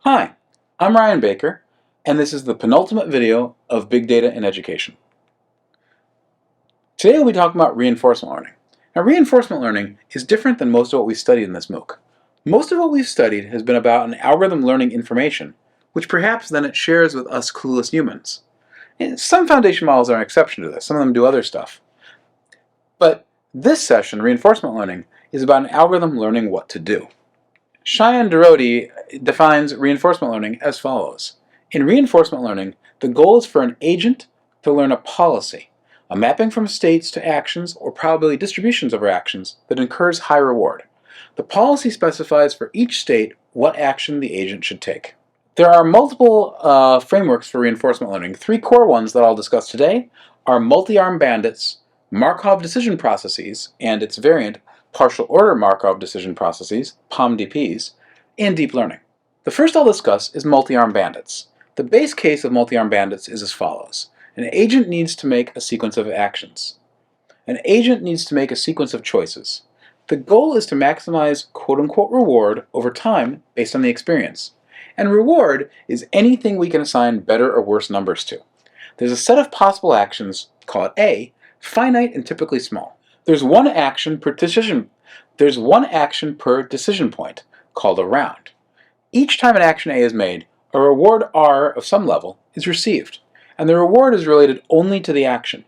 Hi, I'm Ryan Baker, and this is the penultimate video of Big Data in Education. Today we'll be talking about reinforcement learning. Now, reinforcement learning is different than most of what we've studied in this MOOC. Most of what we've studied has been about an algorithm learning information, which perhaps then it shares with us clueless humans. And some foundation models are an exception to this, some of them do other stuff. But this session, reinforcement learning, is about an algorithm learning what to do. Cheyenne Dorody defines reinforcement learning as follows. In reinforcement learning, the goal is for an agent to learn a policy, a mapping from states to actions or probability distributions over actions that incurs high reward. The policy specifies for each state what action the agent should take. There are multiple frameworks for reinforcement learning. Three core ones that I'll discuss today are multi-arm bandits, Markov decision processes, and its variant, partial order Markov decision processes, POMDPs, and deep learning. The first I'll discuss is multi-arm bandits. The base case of multi-arm bandits is as follows. An agent needs to make a sequence of actions. An agent needs to make a sequence of choices. The goal is to maximize quote-unquote reward over time based on the experience. And reward is anything we can assign better or worse numbers to. There's a set of possible actions, call it A, finite and typically small. There's one action per decision point, called a round. Each time an action A is made, a reward R of some level is received, and the reward is related only to the action.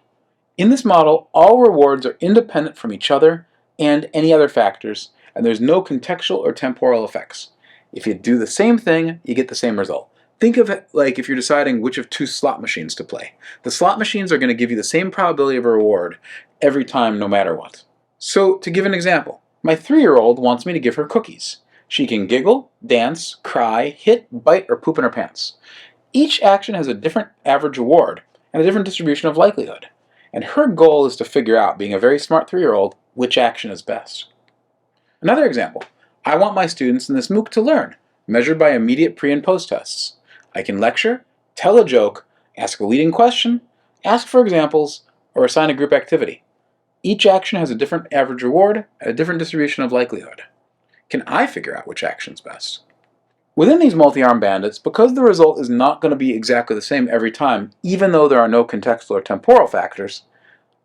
In this model, all rewards are independent from each other and any other factors, and there's no contextual or temporal effects. If you do the same thing, you get the same result. Think of it like if you're deciding which of two slot machines to play. The slot machines are going to give you the same probability of a reward every time, no matter what. So, to give an example, my 3-year-old wants me to give her cookies. She can giggle, dance, cry, hit, bite, or poop in her pants. Each action has a different average reward and a different distribution of likelihood. And her goal is to figure out, being a very smart 3-year-old, which action is best. Another example, I want my students in this MOOC to learn, measured by immediate pre- and post-tests. I can lecture, tell a joke, ask a leading question, ask for examples, or assign a group activity. Each action has a different average reward and a different distribution of likelihood. Can I figure out which action is best? Within these multi-arm bandits, because the result is not going to be exactly the same every time, even though there are no contextual or temporal factors,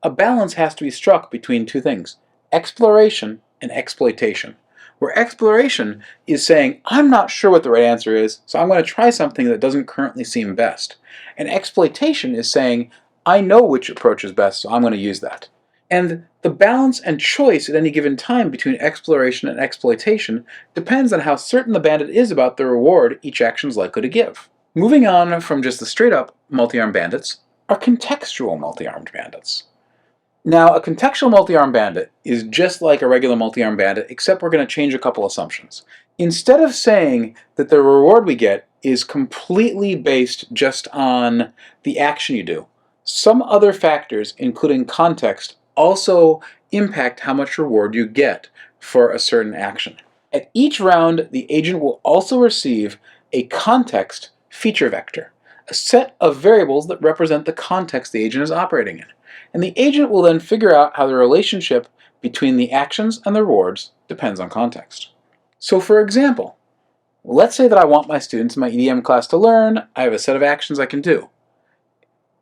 a balance has to be struck between two things, exploration and exploitation. Where exploration is saying, I'm not sure what the right answer is, so I'm going to try something that doesn't currently seem best. And exploitation is saying, I know which approach is best, so I'm going to use that. And the balance and choice at any given time between exploration and exploitation depends on how certain the bandit is about the reward each action is likely to give. Moving on from just the straight-up multi-armed bandits are contextual multi-armed bandits. Now, a contextual multi-armed bandit is just like a regular multi-armed bandit, except we're going to change a couple assumptions. Instead of saying that the reward we get is completely based just on the action you do, some other factors, including context, also impact how much reward you get for a certain action. At each round, the agent will also receive a context feature vector, a set of variables that represent the context the agent is operating in. And the agent will then figure out how the relationship between the actions and the rewards depends on context. So for example, let's say that I want my students in my EDM class to learn, I have a set of actions I can do.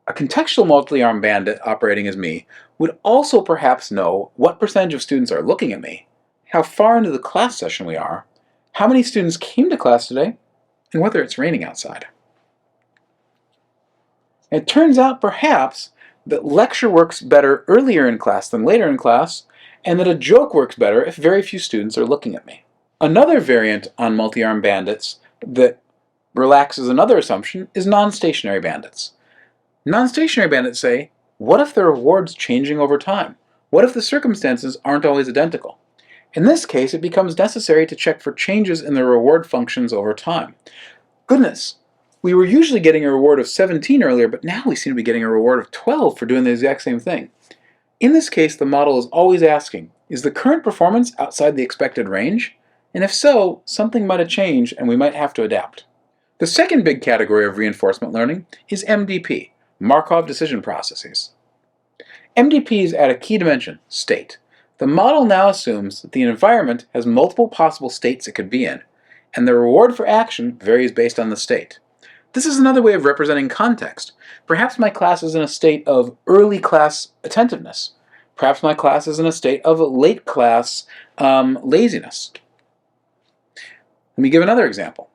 A contextual multi-armed bandit operating as me would also perhaps know what percentage of students are looking at me, how far into the class session we are, how many students came to class today, and whether it's raining outside. It turns out perhaps that lecture works better earlier in class than later in class, and that a joke works better if very few students are looking at me. Another variant on multi-armed bandits that relaxes another assumption is non-stationary bandits. Non-stationary bandits say, what if the reward's changing over time? What if the circumstances aren't always identical? In this case, it becomes necessary to check for changes in the reward functions over time. Goodness! We were usually getting a reward of 17 earlier, but now we seem to be getting a reward of 12 for doing the exact same thing. In this case, the model is always asking, is the current performance outside the expected range? And if so, something might have changed and we might have to adapt. The second big category of reinforcement learning is MDP, Markov decision processes. MDPs add a key dimension, state. The model now assumes that the environment has multiple possible states it could be in, and the reward for action varies based on the state. This is another way of representing context. Perhaps my class is in a state of early class attentiveness. Perhaps my class is in a state of late class laziness. Let me give another example.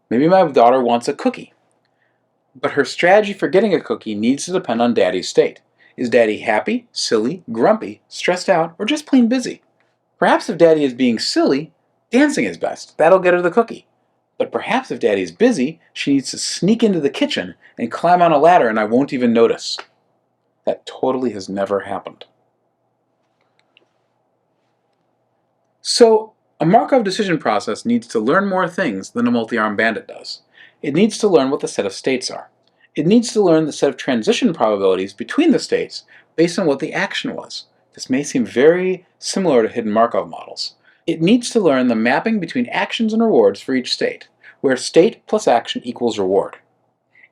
Maybe my daughter wants a cookie, but her strategy for getting a cookie needs to depend on Daddy's state. Is Daddy happy, silly, grumpy, stressed out, or just plain busy? Perhaps if Daddy is being silly, dancing is best. That'll get her the cookie. But perhaps if Daddy's busy, she needs to sneak into the kitchen and climb on a ladder and I won't even notice. That totally has never happened. So, a Markov decision process needs to learn more things than a multi-armed bandit does. It needs to learn what the set of states are. It needs to learn the set of transition probabilities between the states based on what the action was. This may seem very similar to hidden Markov models. It needs to learn the mapping between actions and rewards for each state, where state plus action equals reward.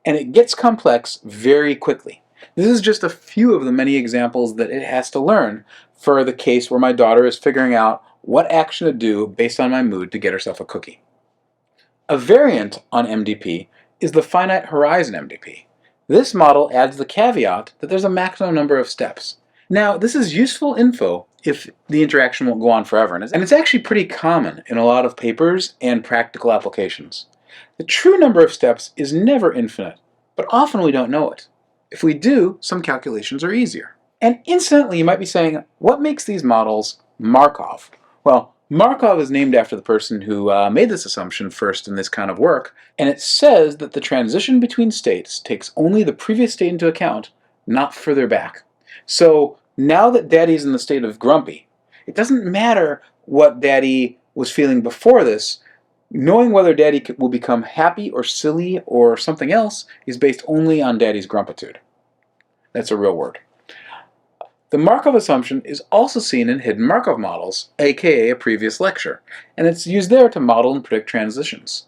And it gets complex very quickly. This is just a few of the many examples that it has to learn for the case where my daughter is figuring out what action to do based on my mood to get herself a cookie. A variant on MDP is the finite horizon MDP. This model adds the caveat that there's a maximum number of steps. Now, this is useful info if the interaction won't go on forever, and it's actually pretty common in a lot of papers and practical applications. The true number of steps is never infinite, but often we don't know it. If we do, some calculations are easier. And incidentally, you might be saying, what makes these models Markov? Well, Markov is named after the person who made this assumption first in this kind of work, and it says that the transition between states takes only the previous state into account, not further back. So now that Daddy's in the state of grumpy, it doesn't matter what Daddy was feeling before this. Knowing whether Daddy will become happy or silly or something else is based only on Daddy's grumpitude. That's a real word. The Markov assumption is also seen in hidden Markov models, aka a previous lecture, and it's used there to model and predict transitions.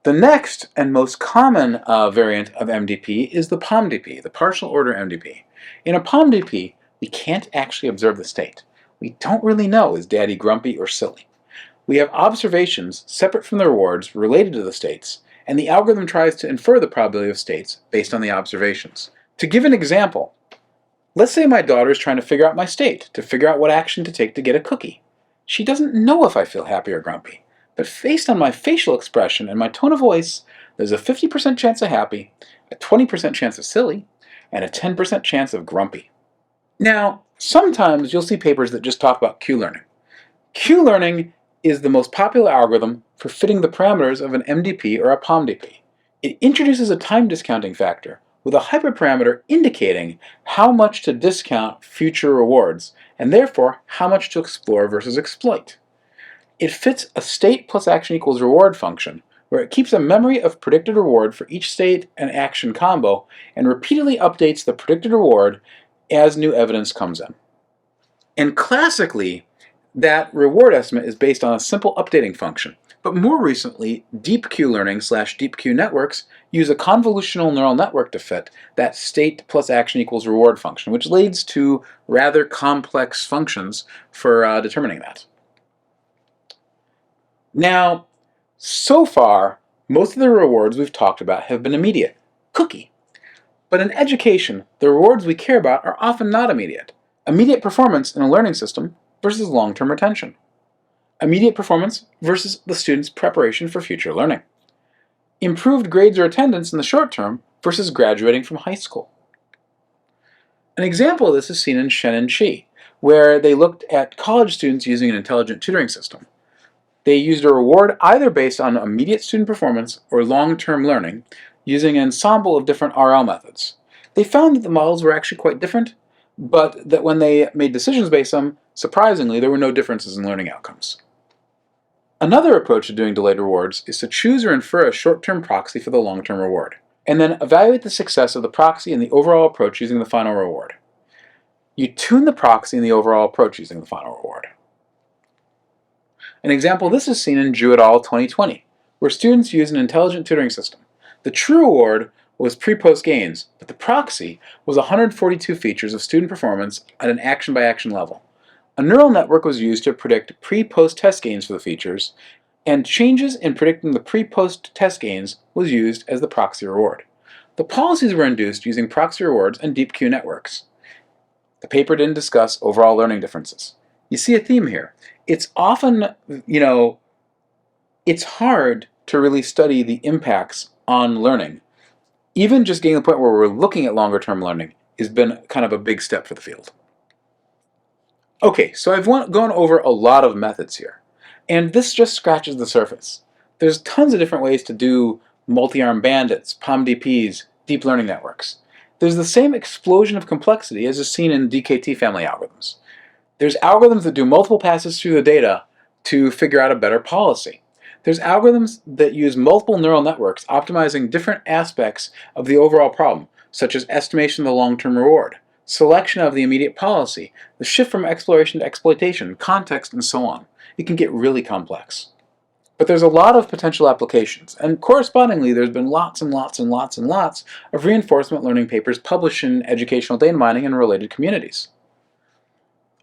The next and most common variant of MDP is the POMDP, the partial order MDP. In a POMDP, we can't actually observe the state. We don't really know is Daddy grumpy or silly. We have observations separate from the rewards related to the states, and the algorithm tries to infer the probability of states based on the observations. To give an example, let's say my daughter is trying to figure out my state, to figure out what action to take to get a cookie. She doesn't know if I feel happy or grumpy, but based on my facial expression and my tone of voice, there's a 50% chance of happy, a 20% chance of silly, and a 10% chance of grumpy. Now, sometimes you'll see papers that just talk about Q-learning. Q-learning is the most popular algorithm for fitting the parameters of an MDP or a POMDP. It introduces a time discounting factor with a hyperparameter indicating how much to discount future rewards, and therefore how much to explore versus exploit. It fits a state plus action equals reward function, where it keeps a memory of predicted reward for each state and action combo, and repeatedly updates the predicted reward as new evidence comes in. And classically, that reward estimate is based on a simple updating function. But more recently, deep Q-learning / deep Q networks use a convolutional neural network to fit that state plus action equals reward function, which leads to rather complex functions for determining that. Now, so far, most of the rewards we've talked about have been immediate. Cookie. But in education, the rewards we care about are often not immediate. Immediate performance in a learning system versus long-term retention. Immediate performance versus the student's preparation for future learning. Improved grades or attendance in the short term versus graduating from high school. An example of this is seen in Shen and Chi, where they looked at college students using an intelligent tutoring system. They used a reward either based on immediate student performance or long-term learning using an ensemble of different RL methods. They found that the models were actually quite different, but that when they made decisions based on them, surprisingly, there were no differences in learning outcomes. Another approach to doing delayed rewards is to choose or infer a short-term proxy for the long-term reward, and then evaluate the success of the proxy and the overall approach using the final reward. You tune the proxy and the overall approach using the final reward. An example of this is seen in Zhu et al. 2020, where students used an intelligent tutoring system. The true reward was pre-post gains, but the proxy was 142 features of student performance at an action-by-action level. A neural network was used to predict pre-post test gains for the features, and changes in predicting the pre-post test gains was used as the proxy reward. The policies were induced using proxy rewards and deep Q networks. The paper didn't discuss overall learning differences. You see a theme here. It's often, it's hard to really study the impacts on learning. Even just getting to the point where we're looking at longer term learning has been kind of a big step for the field. Okay, so I've gone over a lot of methods here, and this just scratches the surface. There's tons of different ways to do multi-arm bandits, POMDPs, deep learning networks. There's the same explosion of complexity as is seen in DKT family algorithms. There's algorithms that do multiple passes through the data to figure out a better policy. There's algorithms that use multiple neural networks optimizing different aspects of the overall problem, such as estimation of the long-term reward, selection of the immediate policy, the shift from exploration to exploitation, context, and so on. It can get really complex. But there's a lot of potential applications, and correspondingly there's been lots and lots and lots and lots of reinforcement learning papers published in educational data mining and related communities.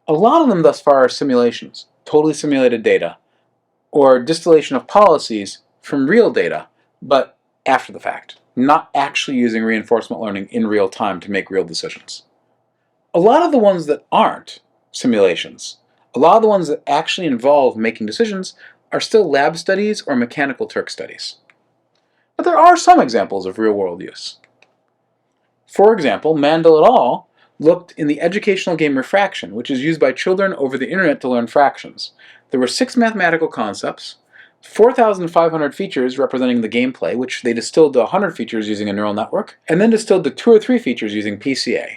A lot of them thus far are simulations, totally simulated data, or distillation of policies from real data, but after the fact, not actually using reinforcement learning in real time to make real decisions. A lot of the ones that aren't simulations, a lot of the ones that actually involve making decisions, are still lab studies or mechanical Turk studies. But there are some examples of real-world use. For example, Mandel et al. Looked in the educational game Refraction, which is used by children over the internet to learn fractions. There were 6 mathematical concepts, 4,500 features representing the gameplay, which they distilled to 100 features using a neural network, and then distilled to 2 or 3 features using PCA.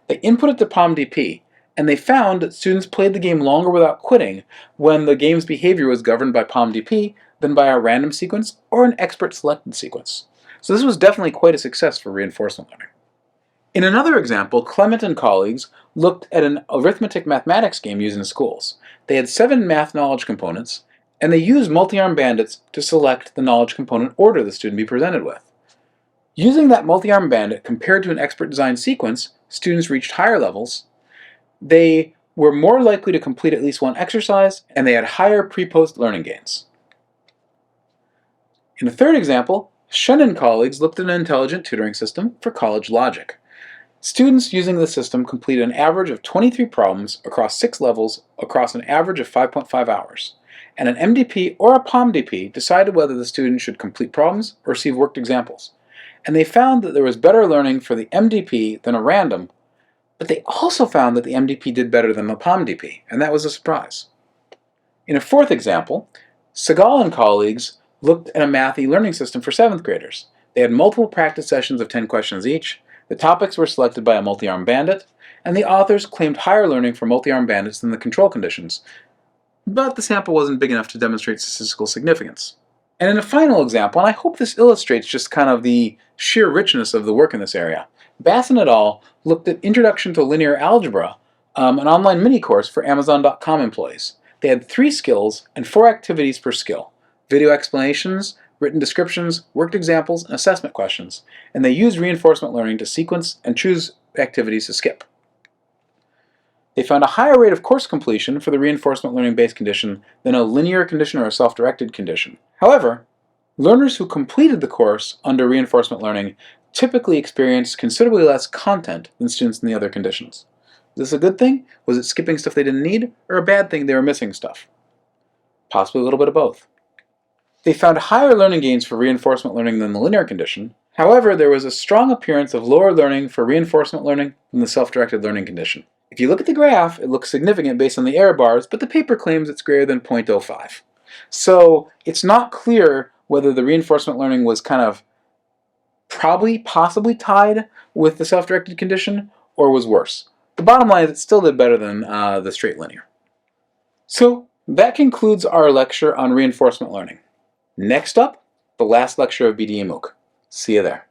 They input it to POMDP, and they found that students played the game longer without quitting when the game's behavior was governed by POMDP than by a random sequence or an expert selected sequence. So this was definitely quite a success for reinforcement learning. In another example, Clement and colleagues looked at an arithmetic mathematics game used in schools. They had 7 math knowledge components, and they used multi-arm bandits to select the knowledge component order the student be presented with. Using that multi-arm bandit compared to an expert design sequence, students reached higher levels, they were more likely to complete at least one exercise, and they had higher pre-post learning gains. In a third example, Shen and colleagues looked at an intelligent tutoring system for college logic. Students using the system completed an average of 23 problems across 6 levels across an average of 5.5 hours, and an MDP or a POMDP decided whether the student should complete problems or receive worked examples. And they found that there was better learning for the MDP than a random, but they also found that the MDP did better than the POMDP, and that was a surprise. In a fourth example, Segal and colleagues looked at a math e-learning system for 7th graders. They had multiple practice sessions of 10 questions each, the topics were selected by a multi-arm bandit, and the authors claimed higher learning for multi-arm bandits than the control conditions, but the sample wasn't big enough to demonstrate statistical significance. And in a final example, and I hope this illustrates just kind of the sheer richness of the work in this area, Basson et al. Looked at Introduction to Linear Algebra, an online mini-course for Amazon.com employees. They had 3 skills and 4 activities per skill: video explanations, written descriptions, worked examples, and assessment questions, and they used reinforcement learning to sequence and choose activities to skip. They found a higher rate of course completion for the reinforcement learning-based condition than a linear condition or a self-directed condition. However, learners who completed the course under reinforcement learning typically experienced considerably less content than students in the other conditions. Is this a good thing? Was it skipping stuff they didn't need? Or a bad thing, they were missing stuff? Possibly a little bit of both. They found higher learning gains for reinforcement learning than the linear condition. However, there was a strong appearance of lower learning for reinforcement learning than the self-directed learning condition. If you look at the graph, it looks significant based on the error bars, but the paper claims it's greater than 0.05. So it's not clear whether the reinforcement learning was kind of possibly tied with the self-directed condition or was worse. The bottom line is it still did better than the straight linear. So that concludes our lecture on reinforcement learning. Next up, the last lecture of BDE MOOC. See you there.